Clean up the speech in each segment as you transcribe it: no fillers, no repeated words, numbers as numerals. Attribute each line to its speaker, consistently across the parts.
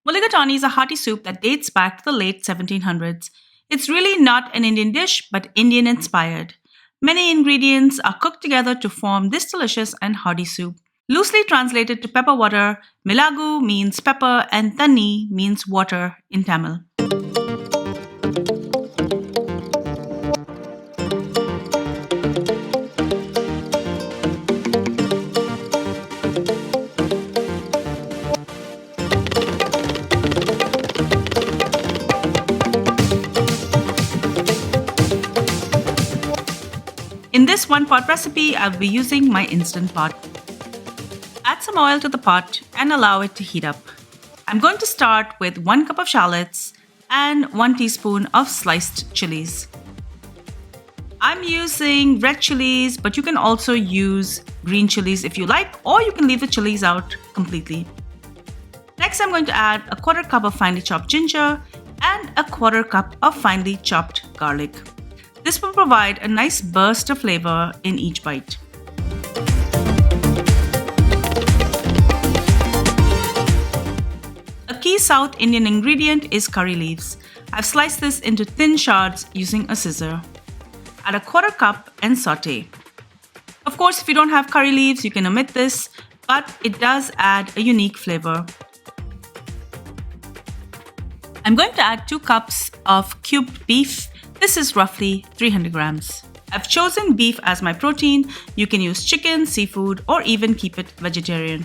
Speaker 1: Mulligatawny is a hearty soup that dates back to the late 1700s. It's really not an Indian dish, but Indian inspired. Many ingredients are cooked together to form this delicious and hearty soup. Loosely translated to pepper water, Milagu means pepper and Thanni means water in Tamil. In this one-pot recipe, I'll be using my instant pot. Add some oil to the pot and allow it to heat up. I'm going to start with 1 cup of shallots and 1 teaspoon of sliced chilies. I'm using red chilies, but you can also use green chilies if you like, or you can leave the chilies out completely. Next, I'm going to add a 1/4 cup of finely chopped ginger and a 1/4 cup of finely chopped garlic. This will provide a nice burst of flavor in each bite. A key South Indian ingredient is curry leaves. I've sliced this into thin shards using a scissor. Add a 1/4 cup and saute. Of course, if you don't have curry leaves, you can omit this, but it does add a unique flavor. I'm going to add 2 cups of cubed beef. This is roughly 300 grams. I've chosen beef as my protein. You can use chicken, seafood, or even keep it vegetarian.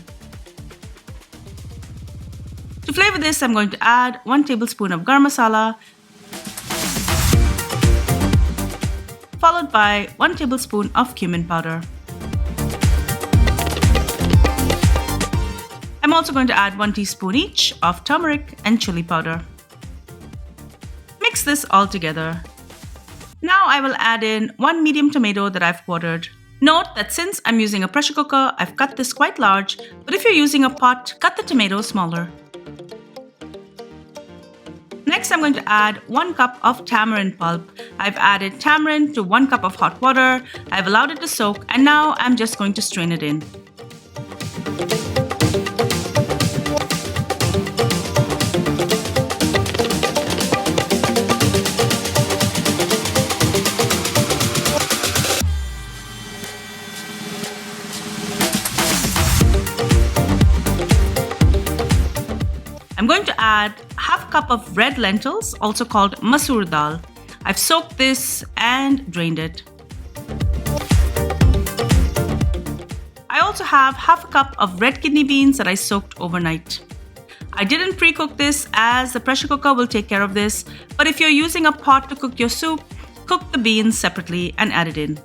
Speaker 1: To flavor this, I'm going to add 1 tablespoon of garam masala, followed by 1 tablespoon of cumin powder. I'm also going to add 1 teaspoon each of turmeric and chili powder. Mix this all together. Now I will add in 1 medium tomato that I've quartered. Note that since I'm using a pressure cooker, I've cut this quite large, but if you're using a pot, cut the tomato smaller. Next, I'm going to add 1 cup of tamarind pulp. I've added tamarind to 1 cup of hot water. I've allowed it to soak, and now I'm just going to strain it in. I'm going to add half cup of red lentils, also called masoor dal. I've soaked this and drained it. I also have half a cup of red kidney beans that I soaked overnight. I didn't pre-cook this as the pressure cooker will take care of this, but if you're using a pot to cook your soup, cook the beans separately and add it in.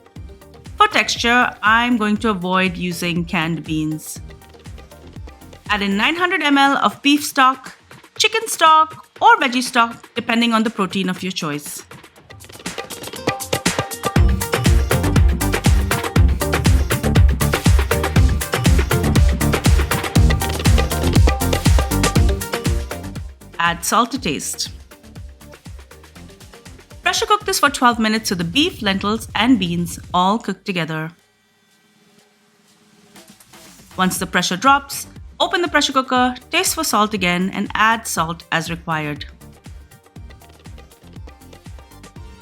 Speaker 1: For texture, I'm going to avoid using canned beans. Add in 900 ml of beef stock, chicken stock, or veggie stock, depending on the protein of your choice. Add salt to taste. Pressure cook this for 12 minutes so the beef, lentils, and beans all cook together. Once the pressure drops, open the pressure cooker, taste for salt again, and add salt as required.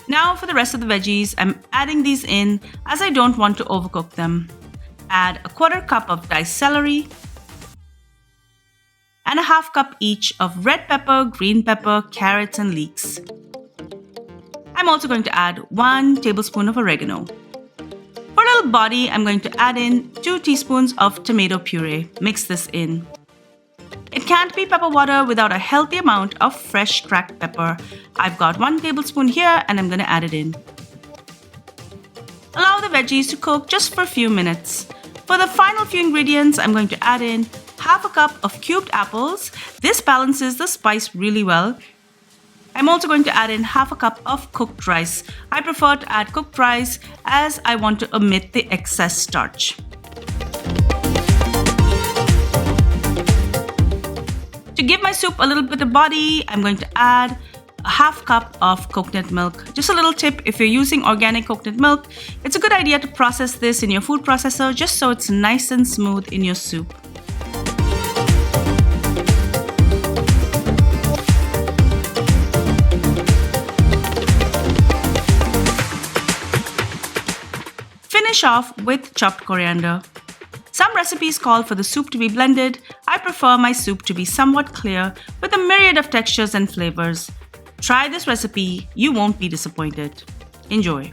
Speaker 1: Now for the rest of the veggies, I'm adding these in as I don't want to overcook them. Add a 1/4 cup of diced celery and a half cup each of red pepper, green pepper, carrots, and leeks. I'm also going to add 1 tablespoon of oregano. For a little body, I'm going to add in 2 teaspoons of tomato puree. Mix this in. It can't be pepper water without a healthy amount of fresh cracked pepper. I've got 1 tablespoon here and I'm going to add it in. Allow the veggies to cook just for a few minutes. For the final few ingredients, I'm going to add in half a cup of cubed apples. This balances the spice really well. I'm also going to add in half a cup of cooked rice. I prefer to add cooked rice as I want to omit the excess starch. To give my soup a little bit of body, I'm going to add a half cup of coconut milk. Just a little tip, if you're using organic coconut milk, it's a good idea to process this in your food processor just so it's nice and smooth in your soup. Finish off with chopped coriander. Some recipes call for the soup to be blended. I prefer my soup to be somewhat clear with a myriad of textures and flavors. Try this recipe, you won't be disappointed. Enjoy.